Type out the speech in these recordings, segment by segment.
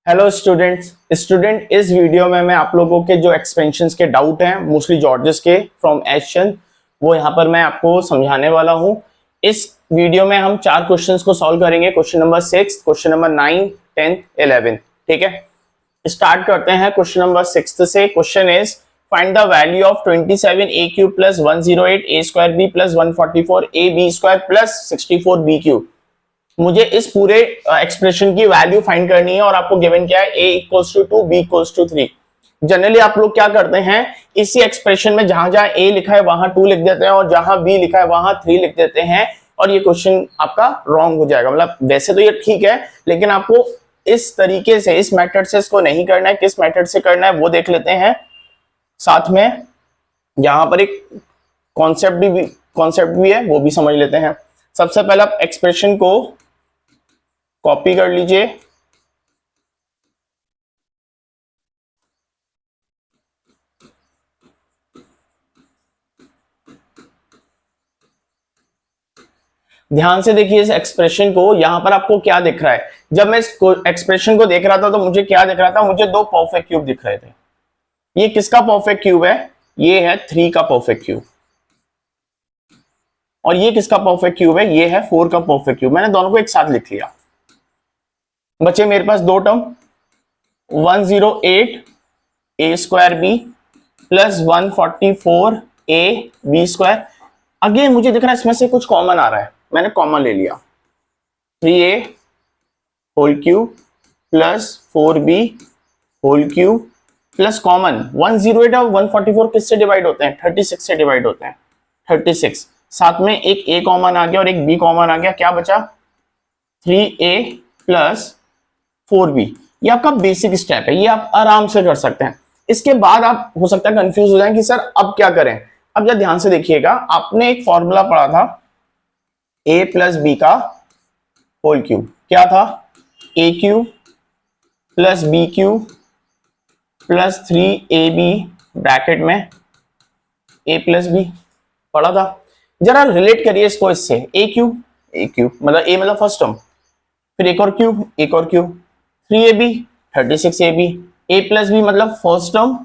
Hello student इस video में मैं आप लोगों के जो एक्सपेंशंस के डाउट हैं मोस्टली जॉर्जेस के फ्रॉम एशन वो यहाँ पर मैं आपको समझाने वाला हूँ। इस वीडियो में हम 4 क्वेश्चंस को सॉल्व करेंगे। Question number 6, question number 9, 10, 11। ठीक है, स्टार्ट करते हैं क्वेश्चन नंबर 6 से। Question is find the value of 27a³ plus 108a² b plus 144ab² plus 64b³। मुझे इस पूरे एक्सप्रेशन की वैल्यू फाइंड करनी है और आपको गिवन क्या है, a equals to 2, b equals to 3। Generally आप लोग क्या करते हैं, इसी एक्सप्रेशन में जहां जहां a लिखा है वहां 2 लिख देते हैं और जहां b लिखा है वहां 3 लिख देते हैं और ये क्वेश्चन आपका रॉन्ग हो जाएगा। मतलब वैसे तो ये ठीक है, लेकिन आपको इस तरीके से, इस मेथड से इसको नहीं करना है। किस मेथड से करना है वो देख लेते हैं। साथ में यहां पर एक कॉन्सेप्ट भी है, वो भी समझ लेते हैं। सबसे पहले आप एक्सप्रेशन को कॉपी कर लीजिए। ध्यान से देखिए इस एक्सप्रेशन को। यहां पर आपको क्या दिख रहा है, जब मैं इस एक्सप्रेशन को देख रहा था तो मुझे क्या दिख रहा था, मुझे 2 परफेक्ट क्यूब दिख रहे थे। ये किसका परफेक्ट क्यूब है, ये है 3 का परफेक्ट क्यूब। और ये किसका परफेक्ट क्यूब है, ये है 4 का परफेक्ट क्यूब। मैंने दोनों को एक साथ लिख लिया। बच्चे मेरे पास 2 term 108a² b plus 144ab²। Again मुझे दिख रहा है इसमें से कुछ कॉमन आ रहा है, मैंने कॉमन ले लिया। 3a³ plus 4b³ plus common 108 और 144 किससे डिवाइड होते हैं, 36 से डिवाइड होते हैं। 36 साथ में एक a कॉमन आ गया और एक b कॉमन आ गया, क्या बचा 3a प्लस 4b। ये आपका बेसिक स्टेप है, ये आप आराम से कर सकते हैं। इसके बाद आप हो सकता है कंफ्यूज हो जाएं कि सर अब क्या करें। अब जरा ध्यान से देखिएगा, आपने एक फॉर्मूला पढ़ा था a प्लस बी का होल क्यूब। क्या था, a³ plus b³ plus 3ab bracket में a प्लस बी पढ़ा था। जरा रिलेट करिए इसको इससे, a³ मतलब a मतलब फर्स्ट टर्म, फिर एक और cube 3ab 36ab, a plus B मतलब फर्स्ट टर्म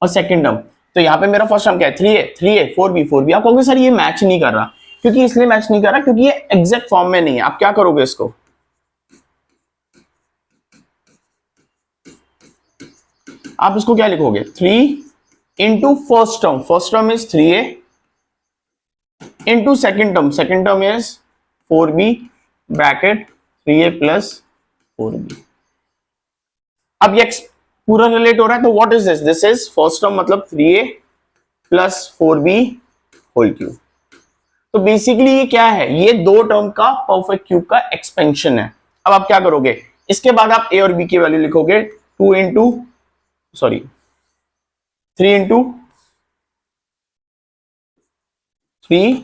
और सेकंड टर्म। तो यहाँ पे मेरा फर्स्ट टर्म क्या है 3a 4b। आप कहोगे सर ये मैच नहीं कर रहा, क्योंकि इसलिए मैच नहीं कर रहा क्योंकि ये एग्जैक्ट फॉर्म में नहीं है। आप क्या करोगे, इसको आप इसको क्या लिखोगे, 3 into first term is 3a into second term is 4b bracket 3a plus 4b। अब ये पूरा रिलेट हो रहा है, तो what is this is first term मतलब 3a plus 4b whole cube. तो बेसिकली ये क्या है, ये 2 टर्म का परफेक्ट क्यूब का एक्सपेंशन है। अब आप क्या करोगे, इसके बाद आप a और b की वैल्यू लिखोगे 3 इंटू 3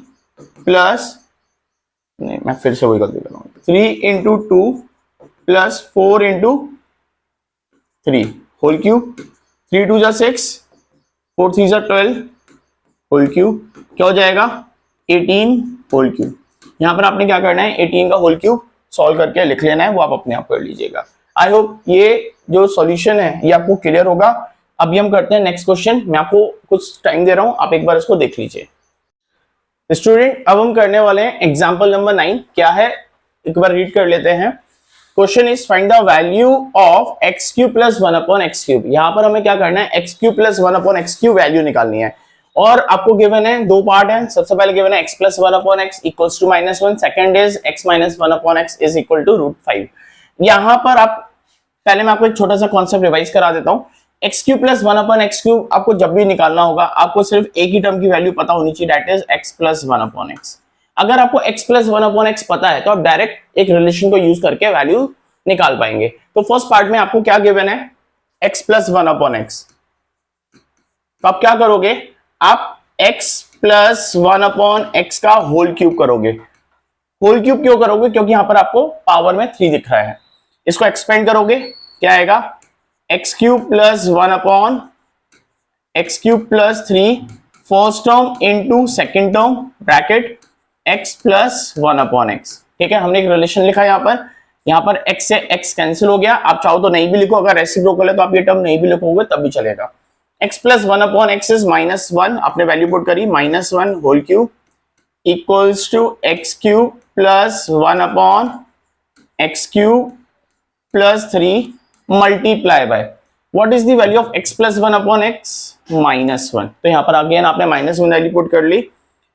प्लस, नहीं मैं फिर से वही गलती कर रहा हूं, 3 into 2 plus 4 into 3 whole cube. 3 2 जा 6, 4 3 जा 12 होल क्यूब। क्या हो जाएगा 18 होल क्यूब। यहां पर आपने क्या करना है, 18 का होल क्यूब सॉल्व करके लिख लेना है, वो आप अपने आप कर लीजिएगा। आई होप ये जो सॉल्यूशन है ये आपको क्लियर होगा। अभी हम करते हैं नेक्स्ट क्वेश्चन। मैं आपको कुछ टाइम दे रहा हूं, आप एक बार इसको देख लीजिए। स्टूडेंट अब हम करने वाले हैं एग्जाम्पल नंबर 9। क्या है, एक बार रीड कर लेते हैं। Question is find the value of x³ plus 1/x³। यहां पर हमें क्या करना है, x³ प्लस 1/x³ वैल्यू निकालनी है। और आपको गिवन है 2 पार्ट है। सबसे पहले गिवन है x plus 1/x equals to -1, second is x minus 1/x is equal to √5। यहां पर आप पहले मैं आपको एक छोटा सा कॉन्सेप्ट रिवाइज करा देता हूं। x³ प्लस 1/x³ आपको जब भी निकालना होगा, आपको सिर्फ एक ही टर्म की वैल्यू पता होनी चाहिए, that is x plus 1/x। अगर आपको x प्लस 1/x पता है तो आप डायरेक्ट एक रिलेशन को यूज करके वैल्यू निकाल पाएंगे। तो फर्स्ट पार्ट में आपको क्या गिवन है, x प्लस 1/x। तो आप क्या करोगे, आप x प्लस 1/x का होल क्यूब करोगे। होल क्यूब क्यों करोगे, क्योंकि यहां पर आपको पावर में 3 दिख रहा है। इसको एक्सपेंड करोगे, क्या आएगा x³ plus 1/x³ plus 3 first term into second term bracket x plus 1/x। ठीक है, हमने एक रिलेशन लिखा यहां पर। यहाँ पर x से x कैंसिल हो गया, आप चाहो तो नहीं भी लिखो, अगर रेसिप्रोकल है तो आप ये टर्म नहीं भी लिखोगे तब भी चलेगा। x plus one upon x is minus one, आपने वैल्यू पुट करी minus one whole cube equals to x cube plus one upon x cube plus three multiply by what is the value of x plus one upon x minus one. तो यहाँ पर again आपने minus one value put कर ली,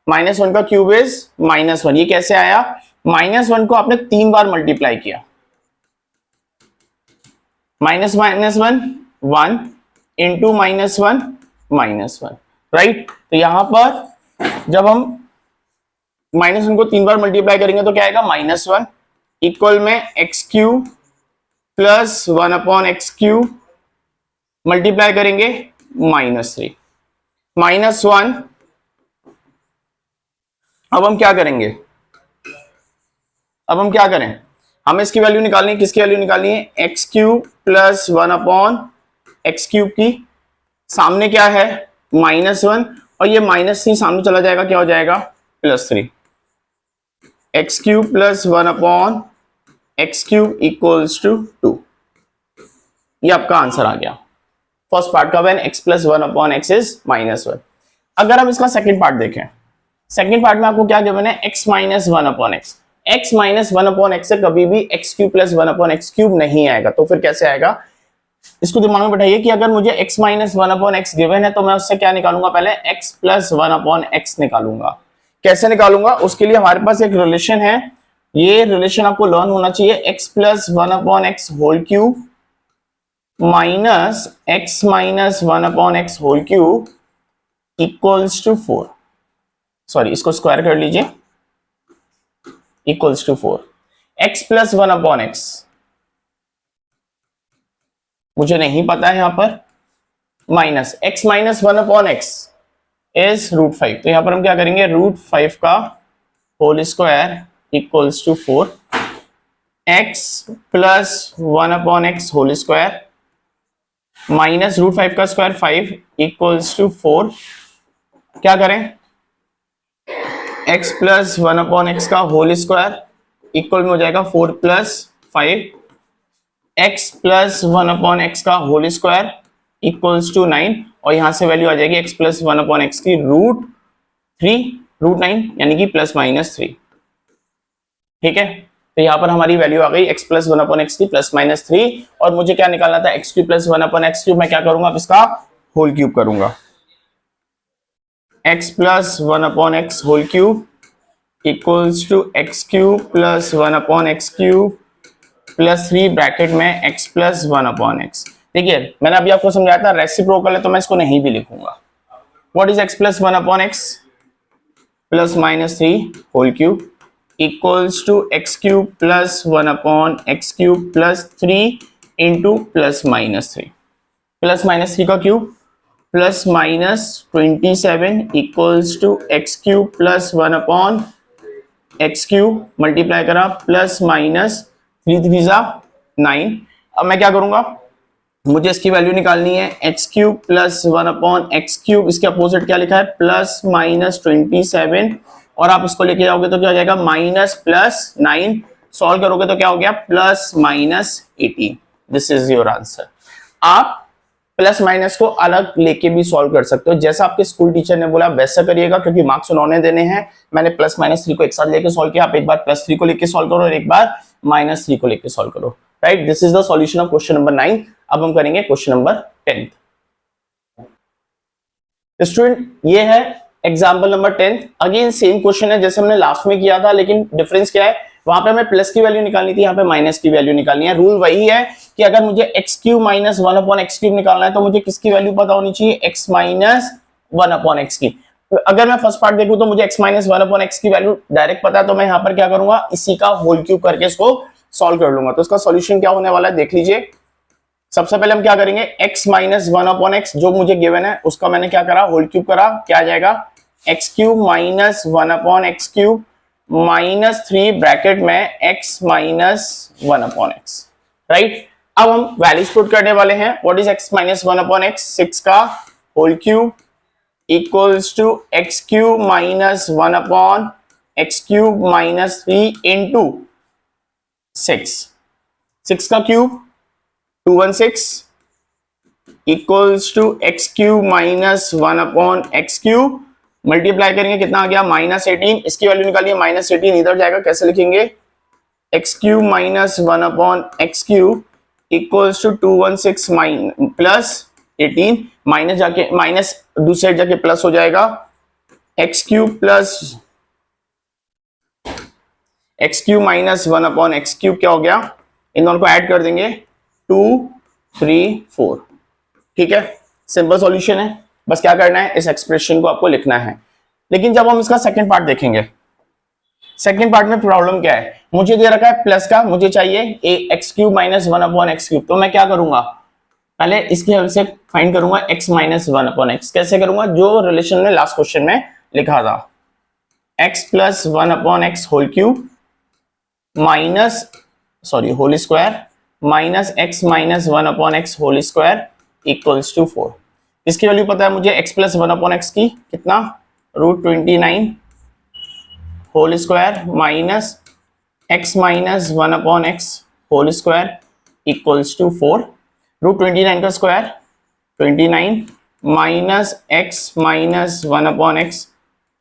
minus one का cube is minus one. ये कैसे आया, minus one को आपने 3 बार मल्टीप्लाई किया, minus minus one one into minus one minus one, right. तो यहां पर जब हम माइनस वन को 3 बार मल्टीप्लाई करेंगे तो क्या आएगा, माइनस वन इक्वल में x cube plus one upon x cube multiply करेंगे माइनस थ्री माइनस वन। अब हम क्या करेंगे, अब हम क्या करें, हमें इसकी वैल्यू निकालनी है, किसकी वैल्यू निकालनी है, X cube plus one upon x cube की। सामने क्या है माइनस वन और ये माइनस थ्री सामने चला जाएगा, क्या हो जाएगा plus three. X cube plus one upon x cube equals to two. ये आपका आंसर आ गया फर्स्ट पार्ट का, when x plus one upon x is minus one. अगर हम इसका सेकंड पार्ट देखें, सेकंड पार्ट में आपको क्या गिवन है, x minus one upon x. X minus one upon x से कभी भी x cube plus one upon x cube नहीं आएगा, तो फिर कैसे आएगा, इसको दिमाग में बैठाइए कि अगर मुझे x minus one upon x given है तो मैं उससे क्या निकालूंगा, पहले x plus one upon x निकालूंगा। कैसे निकालूंगा, उसके लिए हमारे पास एक रिलेशन है, ये रिलेशन आपको लर्न होना चाहिए, x plus one upon x whole cube minus x minus one upon x whole cube equals to four. Sorry, इसको स्क्वायर कर लीजिए, equals to four. X plus one upon x मुझे नहीं पता है, यहां पर minus x minus one upon x is root five. तो यहां पर हम क्या करेंगे, रूट फाइव का whole square equals to four. X plus one upon x whole square minus root five का square five equals to four. क्या करें, X plus one upon x का होल स्क्वायर इक्वल में हो जाएगा four plus five. X plus one upon x का whole square equals to nine, और यहां से वैल्यू आ जाएगी X plus one upon x की रूट थ्री, रूट नाइन यानी कि प्लस माइनस थ्री। ठीक है, तो यहां पर हमारी वैल्यू आ गई X plus one upon x की प्लस माइनस थ्री, और मुझे क्या निकालना था, X cube plus one upon x cube. मैं क्या करूंगा, अब इसका होल क्यूब करूंगा, X plus one upon x whole cube equals to x cube plus one upon x cube plus three bracket में X plus one upon X. देखिए मैंने अभी आपको समझाया था रेसिप्रोकल है तो मैं इसको नहीं भी लिखूंगा। What is X plus one upon X plus minus three whole cube equals to x cube plus one upon x cube plus three into plus minus three. Plus minus three का cube plus minus 27 equals to x cube plus one upon x cube multiply करा plus minus three three जा nine. अब मैं क्या करूंगा, मुझे इसकी value निकालनी है, X cube plus one upon x cube, इसके अपोजिट क्या लिखा है प्लस माइनस 27, और आप इसको लेके जाओगे तो क्या हो जाएगा माइनस प्लस नाइन। सॉल्व करोगे तो क्या हो गया plus minus 18। This is your answer. आप प्लस माइनस को अलग लेके भी सॉल्व कर सकते हो, जैसा आपके स्कूल टीचर ने बोला वैसा करिएगा, क्योंकि मार्क्स उन्होंने देने हैं। मैंने प्लस माइनस थ्री को एक साथ लेके सॉल्व किया, आप एक बार प्लस थ्री को लेके सॉल्व करो और एक बार माइनस थ्री को लेके सॉल्व करो। Right, this is the solution of question number 9। अब हम करेंगे क्वेश्चन नंबर 10। स्टूडेंट ये है example number 10। Again same question है जैसे हमने लास्ट में किया था, लेकिन डिफरेंस क्या है, वहां पे हमें प्लस की वैल्यू निकालनी थी, यहाँ पे माइनस की वैल्यू निकालनी है। रूल वही है कि अगर मुझे x cube minus one upon x cube निकालना है तो मुझे किसकी वैल्यू पता होनी चाहिए, x minus one upon x की। अगर मैं फर्स्ट पार्ट देखूं तो मुझे x minus one upon x की वैल्यू डायरेक्ट पता है, तो मैं यहाँ पर क्या करूंगा, इसी का होल क्यूब करके इसको सॉल्व कर लूंगा। तो इसका सॉल्यूशन क्या होने वाला है देख लीजिए। सबसे पहले हम क्या करेंगे, x minus one upon x जो मुझे गिवन है उसका मैंने क्या करा, होल क्यूब करा। क्या आ जाएगा, x cube minus one upon x cube minus three bracket में x minus one upon X. Right, अब हम वैल्यूज पुट करने वाले हैं। What is x minus one upon X, six का whole cube equals to x cube minus one upon x cube minus three into six. 6 का cube 216 equals to x cube minus 1 upon x cube, multiply करेंगे कितना आ गया -18, इसकी value निकालिए -18 इधर जाएगा, कैसे लिखेंगे x cube minus 1 upon x cube equals to 216 plus 18, minus जाके माइनस दूसरी साइड जाके प्लस हो जाएगा, x cube plus x cube minus 1 upon x cube क्या हो गया, इन दोनों को ऐड कर देंगे 2 3 4। ठीक है, सिंपल सॉल्यूशन है, बस क्या करना है इस एक्सप्रेशन को आपको लिखना है। लेकिन जब हम इसका सेकंड पार्ट देखेंगे, सेकंड पार्ट में प्रॉब्लम क्या है, मुझे दे रखा है प्लस का, मुझे चाहिए x cube minus 1 upon x cube, तो मैं क्या करूंगा पहले इसकी हेल्प से फाइंड करूंगा एक्स माइनस 1 अपॉन एक्स। कैसे करूंगा, जो रिलेशन में लास्ट क्वेश्चन में लिखा था, x plus 1 upon x whole cube minus whole square minus x minus 1 upon x whole square equals to 4। इसकी वैल्यू पता है मुझे, एक्स प्लस 1 अपॉन एक्स की कितना √29 whole square minus x minus 1 upon x whole square equals to 4। √29 का square 29 minus x minus 1 upon x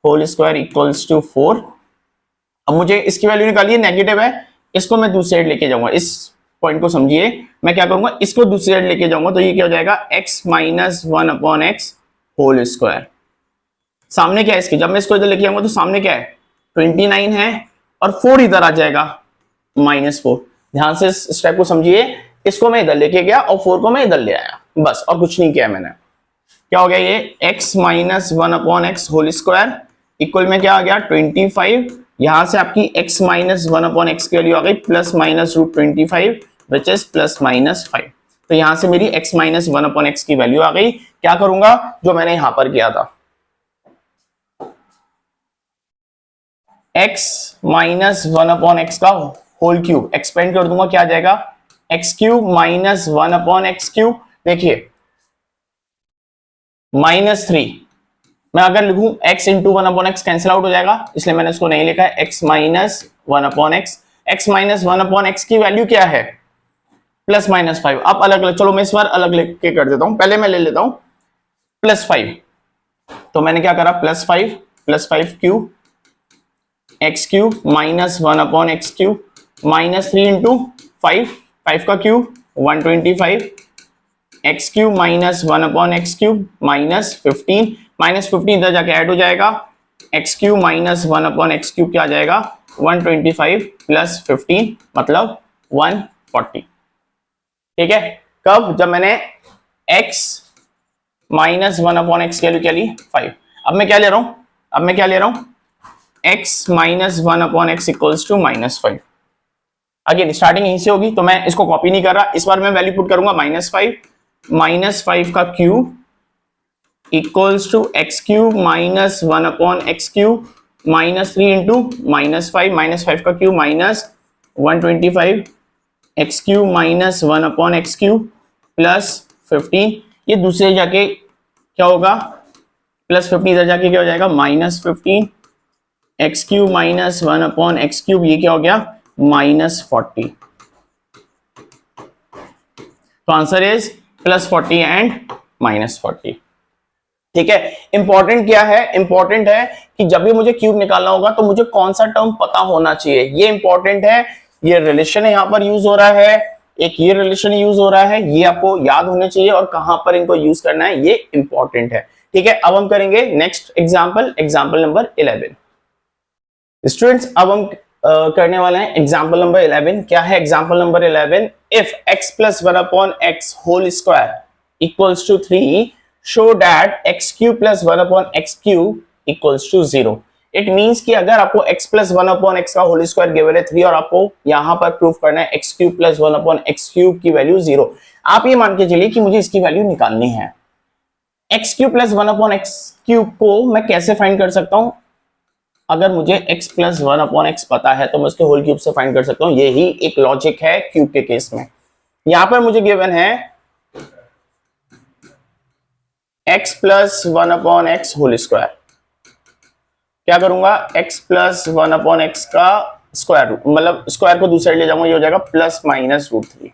whole square equals to 4। अब मुझे इसकी वैल्यू निकालिए, नेगेटिव है, इसको मैं दूसरी साइड लेके जाऊंगा, इस पॉइंट को समझिए, मैं क्या करूंगा इसको दूसरी साइड लेके जाऊंगा, तो ये क्या हो जाएगा x minus 1 upon x whole square. सामने क्या है इसके, जब मैं इसको इधर लेके आऊंगा तो सामने क्या है 29 है और 4 इधर आ जाएगा -4। ध्यान से इस स्टेप को समझिए, इसको मैं इधर लेके गया और 4 को मैं इधर ले आया, बस और कुछ नहीं किया मैंने। क्या हो गया ये x minus 1 upon x whole square equal में क्या आ गया 25, यहां से आपकी x माइनस 1 अपॉन एक्स की वैल्यू आ गई plus minus √25 which is plus minus 5। तो यहां से मेरी x माइनस 1 अपॉन एक्स की वैल्यू आ गई। क्या करूंगा जो मैंने यहां पर किया था, x माइनस 1 अपॉन एक्स का होल क्यूब एक्सपेंड कर दूंगा, क्या आ जाएगा x cube minus 1 upon x cube. देखिए -3 मैं अगर लिखूं x into 1 upon x cancel out हो जाएगा, इसलिए मैंने इसको नहीं लिखा है, x minus 1 upon x. x minus 1 upon x की वैल्यू क्या है प्लस -5। अब अलग अलग, चलो मैं इस बार अलग लिख के कर देता हूं, पहले मैं ले लेता हूं +5, तो मैंने क्या करा +5 cube x cube minus 1 upon x cube -3 into 5 का cube 125 x cube minus 1 upon x cube -15 इधर जाके ऐड हो जाएगा, x cube minus 1 upon x cube क्या आ जाएगा 125 प्लस 15 मतलब 140। ठीक है, कब, जब मैंने x माइनस 1 अपॉन एक्स की वैल्यू क्या ली 5। अब मैं क्या ले रहा हूं x minus 1 upon x equals to -5। Again starting यहीं से होगी, तो मैं इसको कॉपी नहीं कर रहा, इस बार मैं वैल्यू पुट करूंगा -5 का cube equals to x cube minus 1 upon x cube -3 into -5 का cube -125 x cube minus 1 upon x cube plus 15। ये दूसरे जाके क्या होगा +15 इधर जाके क्या हो जाएगा -15 x cube minus 1 upon x cube, ये क्या हो गया -40। तो आंसर इज +40 एंड -40। ठीक है, इंपॉर्टेंट क्या है, इंपॉर्टेंट है कि जब भी मुझे क्यूब निकालना होगा तो मुझे कौन सा टर्म पता होना चाहिए, ये इंपॉर्टेंट है। ये रिलेशन यहां पर यूज हो रहा है, एक ये रिलेशन यूज हो रहा है, ये आपको याद होने चाहिए और कहां पर इनको यूज करना है ये इंपॉर्टेंट है। ठीक है, अब हम करेंगे नेक्स्ट एग्जांपल नंबर 11। स्टूडेंट्स अब हम करने वाले हैं एग्जांपल नंबर 11। क्या है example number 11, if x plus 1 upon x whole square equals to 3 show that x cube plus 1 upon x cube equals to 0। It means कि अगर आपको x plus 1 upon x का होल स्क्वायर गिवन है 3 और आपको यहां पर प्रूफ करना है x cube plus 1 upon x cube की वैल्यू 0, आप ये मान के चलिए कि मुझे इसकी वैल्यू निकालनी है। x cube plus 1 upon x cube को मैं कैसे फाइंड कर सकता हूं, अगर मुझे x plus 1 upon x पता है तो मैं उसके होल क्यूब से फाइंड कर सकता हूं, यही एक लॉजिक है क्यूब के केस में। यहां पर मुझे गिवन है x plus 1 upon x whole square, क्या करूंगा x प्लस 1 अपॉन एक्स का स्क्वायर रूट, मतलब स्क्वायर को दूसरे ले जाऊंगा, ये हो जाएगा प्लस माइनस रूट थ्री,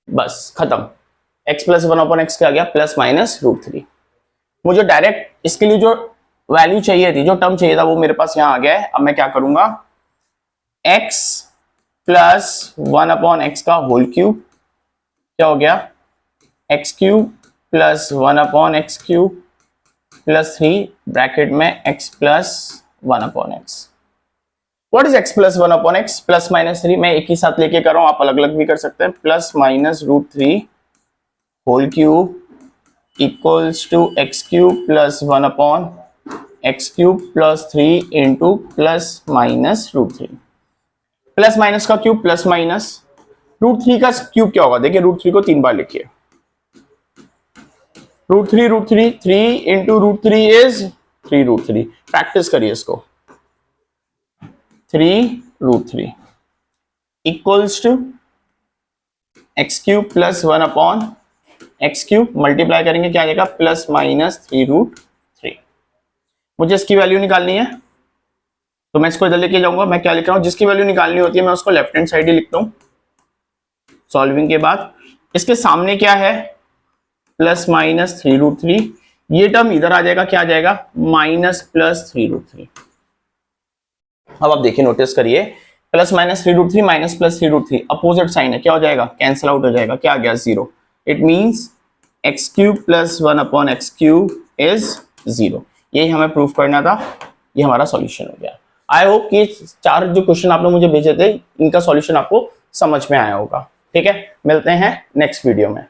बस खत्म। x plus one upon x क्या आ गया, प्लस माइनस रूट थ्री। मुझे डायरेक्ट इसके लिए जो वैल्यू चाहिए थी, जो टर्म चाहिए था, वो मेरे पास यहाँ आ गया है। अब मैं क्या करूंगा, x plus one upon x का होल क्यूब क्या हो गया, x cube plus one upon x cube plus three bracket में x plus one upon x. What is x plus one upon X, plus minus three, मैं एक ही साथ लेके कर रहा हूं, आप अलग अलग भी कर सकते हैं। Plus minus root three whole cube equals to x cube plus one upon x cube plus three into plus minus root three. Plus minus का cube plus minus, root three का क्यूब क्या होगा, देखिए रूट थ्री को 3 बार लिखिए, root three, three into root three is three root three. Practice करिए इसको, three root three equals to x cube plus one upon x cube, multiply करेंगे क्या आ जाएगा, plus minus three root three. मुझे इसकी वैल्यू निकालनी है, तो मैं इसको इधर लेके जाऊंगा। मैं क्या लिख रहा हूं, जिसकी वैल्यू निकालनी होती है मैं उसको लेफ्ट हैंड साइड ही लिखता हूं सॉल्विंग के बाद। इसके सामने क्या है, plus minus three root three, ये टर्म इधर आ जाएगा, क्या आ जाएगा, minus plus three root three. अब आप देखिए, नोटिस करिए, plus minus three root three minus plus three root three, opposite sign है, क्या हो जाएगा, कैंसिल आउट हो जाएगा, क्या आ गया, zero. It means x cube plus one upon x cube is zero. यही हमें प्रूफ करना था, ये हमारा सॉल्यूशन हो गया। आई होप कि 4 जो क्वेश्चन आपने मुझे भेजे थे, इनका सॉल्यूशन आपको समझ में आया होगा। ठीक है, मिलते हैं नेक्स्ट वीडियो में।